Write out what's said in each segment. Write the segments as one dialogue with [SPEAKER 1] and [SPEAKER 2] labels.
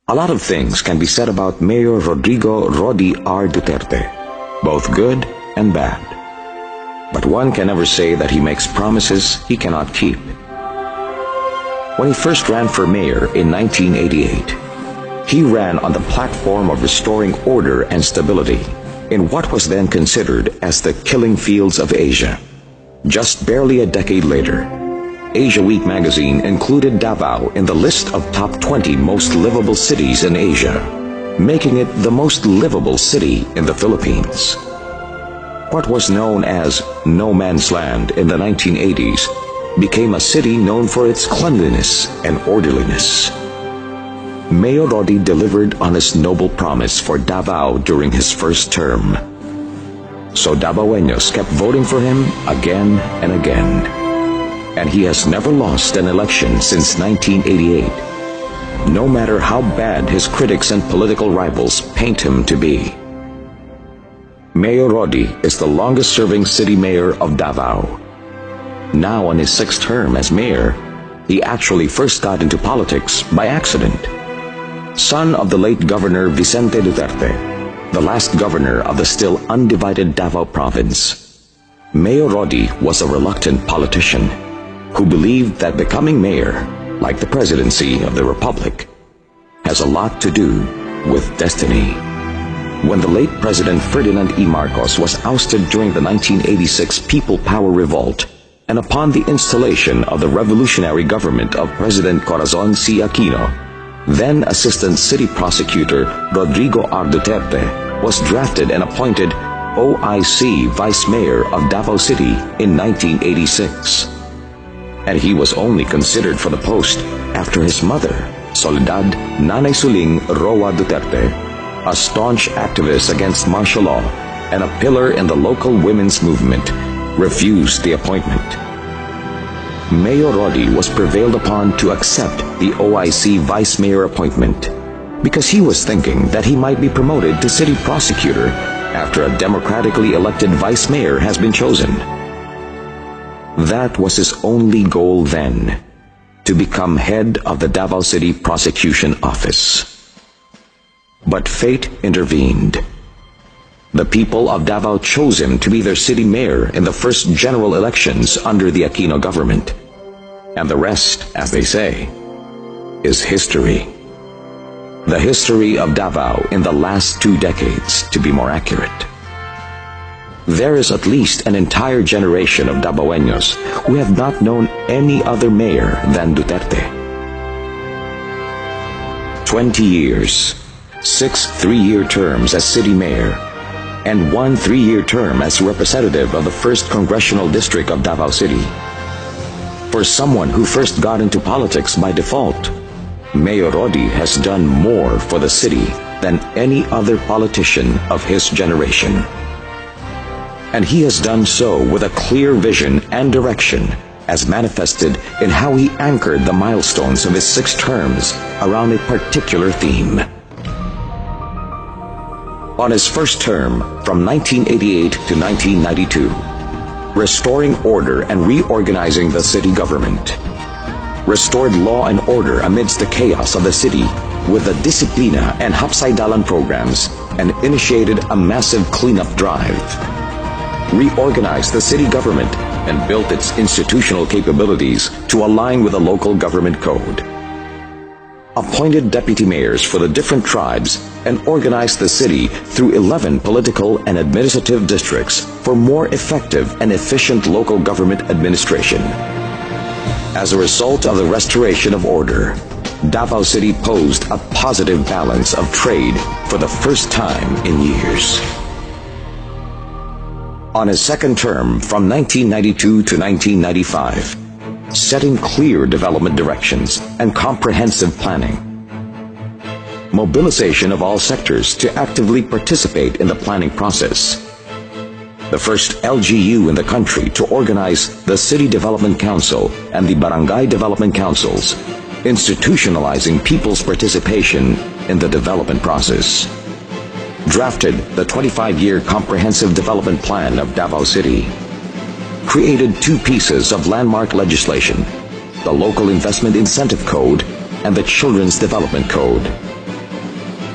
[SPEAKER 1] A lot of things can be said about Mayor Rodrigo Roa Duterte, both good and bad. But one can never say that he makes promises he cannot keep. When he first ran for mayor in 1988, he ran on the platform of restoring order and stability in what was then considered as the killing fields of Asia. Just barely a decade later, Asia Week magazine included Davao in the list of top 20 most livable cities in Asia, making it the most livable city in the Philippines. What was known as no man's land in the 1980s became a city known for its cleanliness and orderliness. Mayor Rodi delivered on his noble promise for Davao during his first term. So Davaoeños kept voting for him again and again. And he has never lost an election since 1988, no matter how bad his critics and political rivals paint him to be. Mayor Rodi is the longest-serving city mayor of Davao. Now on his sixth term as mayor, he actually first got into politics by accident. Son of the late Governor Vicente Duterte, the last governor of the still undivided Davao province, Mayor Rodi was a reluctant politician who believed that becoming mayor, like the presidency of the republic, has a lot to do with destiny. When the late President Ferdinand E. Marcos was ousted during the 1986 People Power Revolt, and upon the installation of the revolutionary government of President Corazon C. Aquino, then Assistant City Prosecutor Rodrigo Roa Duterte was drafted and appointed OIC Vice Mayor of Davao City in 1986. And he was only considered for the post after his mother, Soledad Nanay Suling Roa Duterte, a staunch activist against martial law and a pillar in the local women's movement, refused the appointment. Mayor Rodi was prevailed upon to accept the OIC Vice Mayor appointment because he was thinking that he might be promoted to City Prosecutor after a democratically elected Vice Mayor has been chosen. That was his only goal then, to become head of the Davao City Prosecution Office. But fate intervened. The people of Davao chose him to be their city mayor in the first general elections under the Aquino government. And the rest, as they say, is history. The history of Davao in the last 2 decades, to be more accurate. There is at least an entire generation of Davaoeños who have not known any other mayor than Duterte. 20 years, 6 3-year terms as city mayor, and 1 3-year term as representative of the 1st Congressional District of Davao City. For someone who first got into politics by default, Mayor Rodi has done more for the city than any other politician of his generation. And he has done so with a clear vision and direction, as manifested in how he anchored the milestones of his 6 terms around a particular theme. On his first term, from 1988 to 1992, restoring order and reorganizing the city government, restored law and order amidst the chaos of the city with the Disiplina and Hapsay-Dalan programs, and initiated a massive cleanup drive, reorganized the city government and built its institutional capabilities to align with the local government code, appointed deputy mayors for the different tribes, and organized the city through 11 political and administrative districts for more effective and efficient local government administration. As a result of the restoration of order, Davao City posed a positive balance of trade for the first time in years. On his second term, from 1992 to 1995, setting clear development directions and comprehensive planning, mobilization of all sectors to actively participate in the planning process, the first LGU in the country to organize the City Development Council and the Barangay Development Councils, institutionalizing people's participation in the development process, drafted the 25-year Comprehensive Development Plan of Davao City, created 2 pieces of landmark legislation, the Local Investment Incentive Code and the Children's Development Code,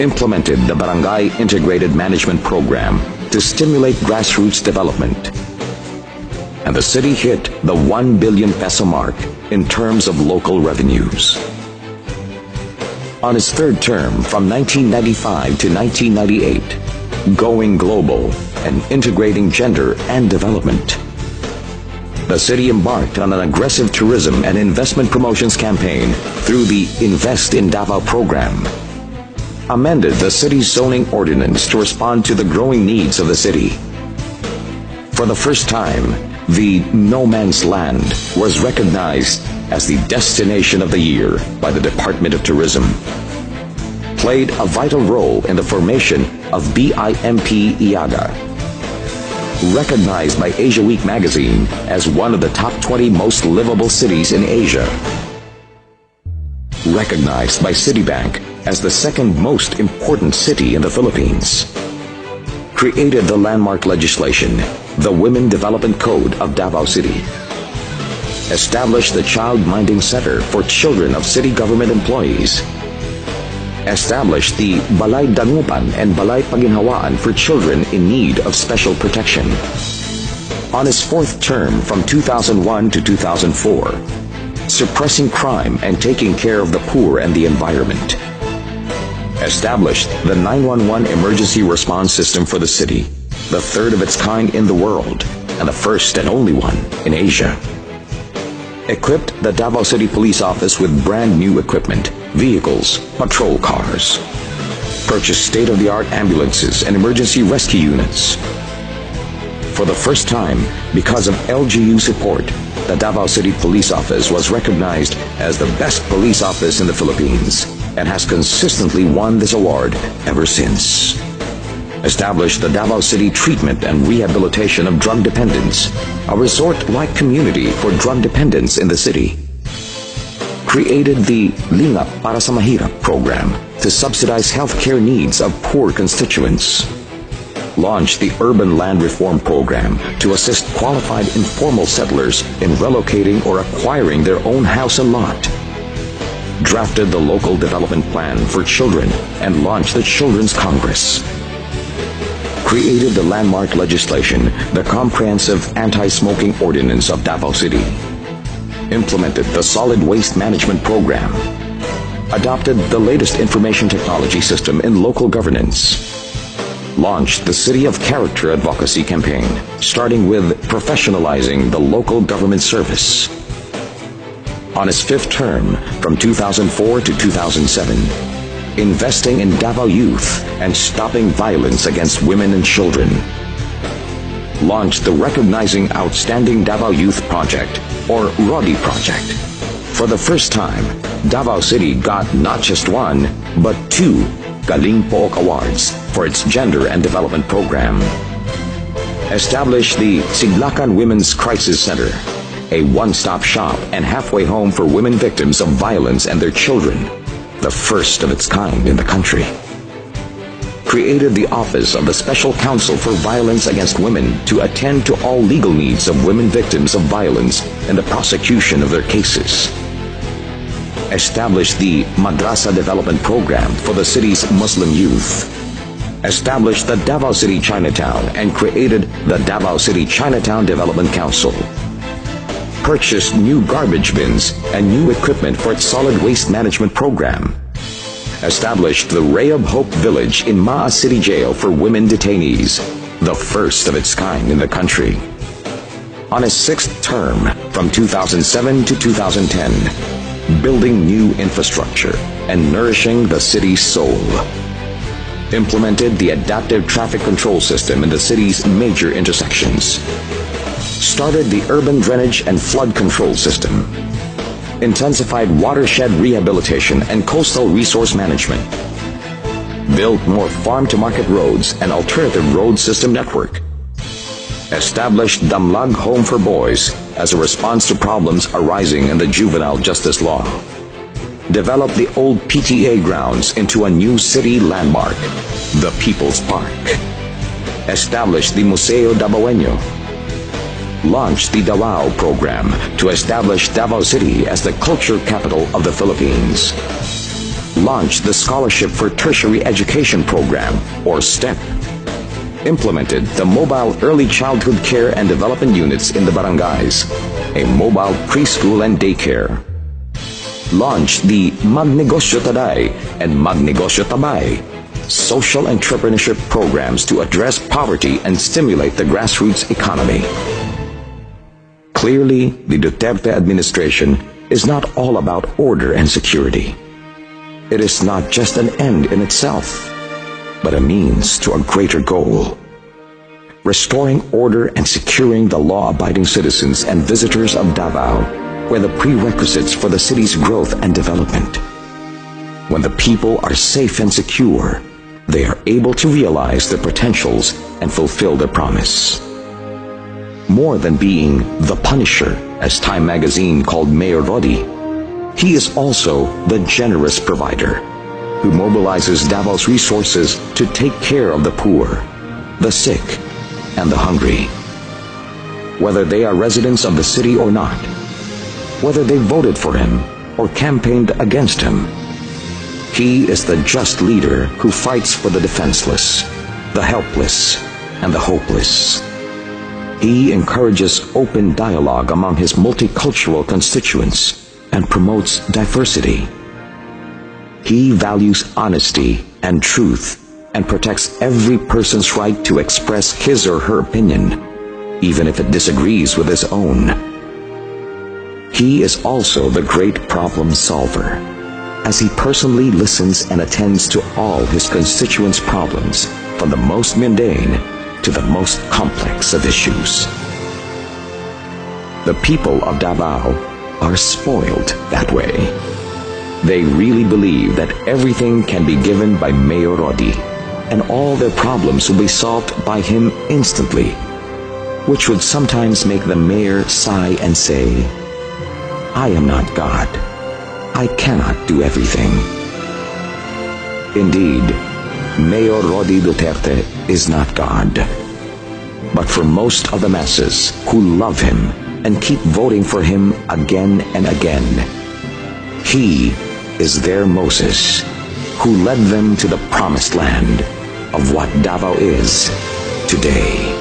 [SPEAKER 1] implemented the Barangay Integrated Management Program to stimulate grassroots development. And the city hit the 1 billion peso mark in terms of local revenues. On its third term from 1995 to 1998, going global and integrating gender and development, the city embarked on an aggressive tourism and investment promotions campaign through the Invest in Davao program, amended the city's zoning ordinance to respond to the growing needs of the city. For the first time, the No Man's Land was recognized as the Destination of the Year by the Department of Tourism, played a vital role in the formation of BIMP Iaga, recognized by Asia Week magazine as one of the top 20 most livable cities in Asia, recognized by Citibank as the second most important city in the Philippines, created the landmark legislation, the Women Development Code of Davao City, established the Child Minding Center for children of city government employees, established the Balay Dangupan and Balay Paginhawaan for children in need of special protection. On its fourth term from 2001 to 2004, suppressing crime and taking care of the poor and the environment, established the 911 emergency response system for the city, the third of its kind in the world and the first and only one in Asia, equipped the Davao City Police Office with brand new equipment, vehicles, patrol cars, purchased state-of-the-art ambulances and emergency rescue units. For the first time, because of LGU support, the Davao City Police Office was recognized as the best police office in the Philippines and has consistently won this award ever since. Established the Davao City Treatment and Rehabilitation of Drug Dependents, a resort-like community for drug dependents in the city. Created the Lingap Para sa Mahirap program to subsidize healthcare needs of poor constituents. Launched the Urban Land Reform Program to assist qualified informal settlers in relocating or acquiring their own house and lot. Drafted the Local Development Plan for Children and launched the Children's Congress. Created the landmark legislation, the Comprehensive Anti-Smoking Ordinance of Davao City. Implemented the Solid Waste Management Program. Adopted the latest information technology system in local governance. Launched the City of Character Advocacy campaign, starting with professionalizing the local government service. On its fifth term, from 2004 to 2007, investing in Davao youth and stopping violence against women and children. Launched the Recognizing Outstanding Davao Youth Project, or RODI Project. For the first time, Davao City got not just one, but two Galing Pook Awards for its gender and development program. Established the Siglakan Women's Crisis Center, a one-stop shop and halfway home for women victims of violence and their children, the first of its kind in the country. Created the Office of the Special Counsel for Violence Against Women to attend to all legal needs of women victims of violence and the prosecution of their cases. Established the Madrasa Development Program for the city's Muslim youth. Established the Davao City Chinatown and created the Davao City Chinatown Development Council. Purchased new garbage bins and new equipment for its solid waste management program. Established the Ray of Hope Village in Maa City Jail for women detainees, the first of its kind in the country. On its sixth term, from 2007 to 2010, building new infrastructure and nourishing the city's soul. Implemented the adaptive traffic control system in the city's major intersections. Started the urban drainage and flood control system. Intensified watershed rehabilitation and coastal resource management. Built more farm-to-market roads and alternative road system network. Established Damlag Home for Boys as a response to problems arising in the juvenile justice law. Developed the old PTA grounds into a new city landmark, the People's Park. Established the Museo Davaoeño. Launched the Davao program to establish Davao City as the culture capital of the Philippines. launched the Scholarship for Tertiary Education Program, or STEP, implemented the Mobile Early Childhood Care and Development Units in the barangays, a mobile preschool and daycare, launched the Magnegosyo Taday and Magnegosyo Tabay, social entrepreneurship programs to address poverty and stimulate the grassroots economy. Clearly, the Duterte administration is not all about order and security. It is not just an end in itself, but a means to a greater goal: restoring order and securing the law-abiding citizens and visitors of Davao were the prerequisites for the city's growth and development. When the people are safe and secure, they are able to realize their potentials and fulfill their promise. More than being the Punisher, as Time magazine called Mayor Rodi, he is also the generous provider who mobilizes Davao's resources to take care of the poor, the sick, and the hungry. Whether they are residents of the city or not, whether they voted for him or campaigned against him, he is the just leader who fights for the defenseless, the helpless, and the hopeless. He encourages open dialogue among his multicultural constituents and promotes diversity. He values honesty and truth and protects every person's right to express his or her opinion, even if it disagrees with his own. He is also the great problem solver, as he personally listens and attends to all his constituents' problems, from the most mundane to the most complex of issues. The people of Davao are spoiled that way. They really believe that everything can be given by Mayor Rodi, and all their problems will be solved by him instantly, which would sometimes make the mayor sigh and say, "I am not God. I cannot do everything." Indeed, Mayor Rodi Duterte is not God. But for most of the masses who love him and keep voting for him again and again, he is their Moses, who led them to the promised land of what Davao is today.